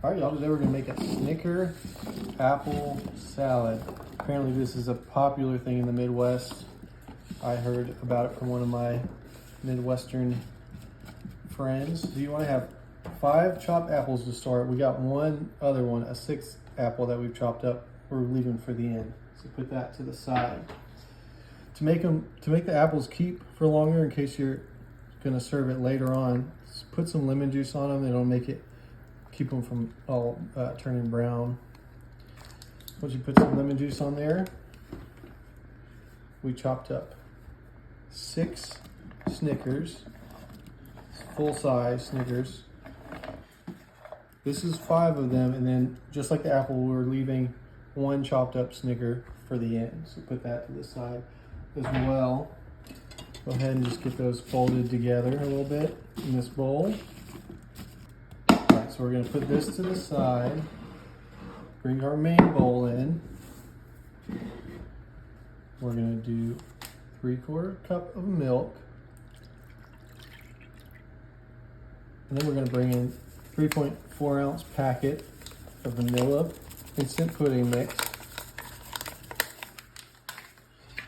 All right, y'all, today we're gonna make a Snicker apple salad. Apparently this is a popular thing in the Midwest. I heard about it from one of my midwestern friends. So you wanna have 5 chopped apples to start. We got one other one, a 6th apple that we've chopped up. We're leaving for the end. So put that to the side. To make the apples keep for longer, in case you're gonna serve it later on, just put some lemon juice on them. It'll keep them from all turning brown. Once you put some lemon juice on there, we chopped up 6 Snickers, full size Snickers. This is 5 of them, and then just like the apple, we're leaving 1 chopped up Snicker for the end. So put that to the side as well. Go ahead and just get those folded together a little bit in this bowl. So we're going to put this to the side, bring our main bowl in. We're going to do 3/4 cup of milk. And then we're going to bring in 3.4 ounce packet of vanilla instant pudding mix.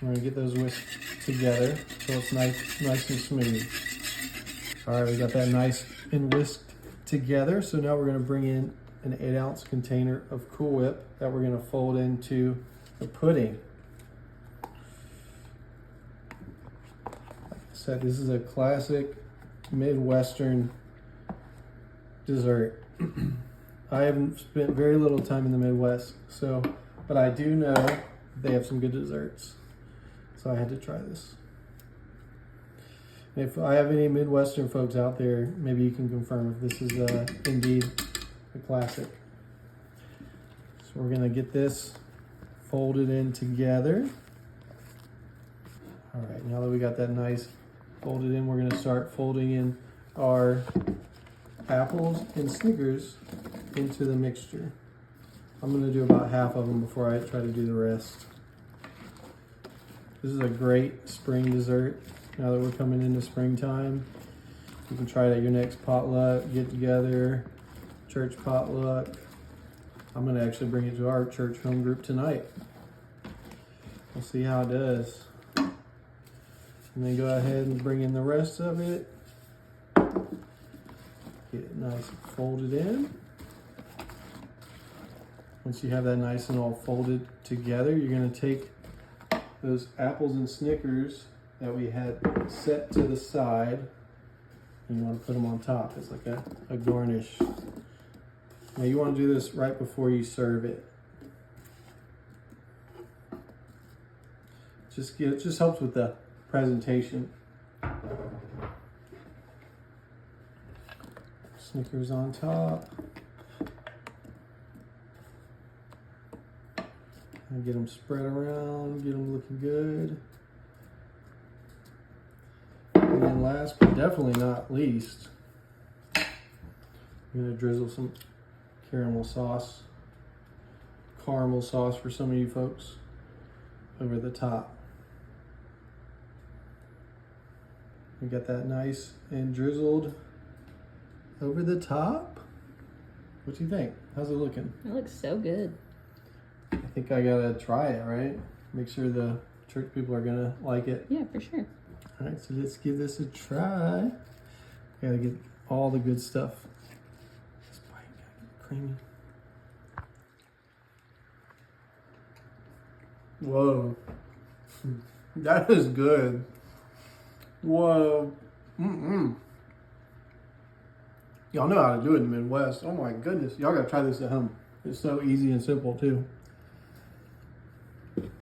We're going to get those whisked together so it's nice and smooth. All right, we got that nice and whisked together. So now we're going to bring in an 8 ounce container of Cool Whip that we're going to fold into the pudding. Like I said, this is a classic Midwestern dessert. I haven't spent very little time in the Midwest, but I do know they have some good desserts. So I had to try this. If I have any Midwestern folks out there, maybe you can confirm if this is indeed a classic. So we're gonna get this folded in together. All right, now that we got that nice folded in, we're gonna start folding in our apples and Snickers into the mixture. I'm gonna do about half of them before I try to do the rest. This is a great spring dessert. Now that we're coming into springtime, you can try it at your next potluck, get together, church potluck. I'm gonna actually bring it to our church home group tonight. We'll see how it does. And then go ahead and bring in the rest of it. Get it nice and folded in. Once you have that nice and all folded together, you're gonna take those apples and Snickers that we had set to the side, and you want to put them on top. It's like a garnish. Now you want to do this right before you serve it. It just helps with the presentation. Snickers on top. And get them spread around, get them looking good. And then last but definitely not least, I'm gonna drizzle some caramel sauce for some of you folks over the top. We got that nice and drizzled over the top. What do you think? How's it looking? It looks so good. I think I gotta try it, right? Make sure the church people are gonna like it. Yeah, for sure. All right, so let's give this a try. Gotta get all the good stuff. This bite, gotta get it creamy. Whoa, that is good. Whoa, Y'all know how to do it in the Midwest. Oh my goodness, y'all gotta try this at home. It's so easy and simple too.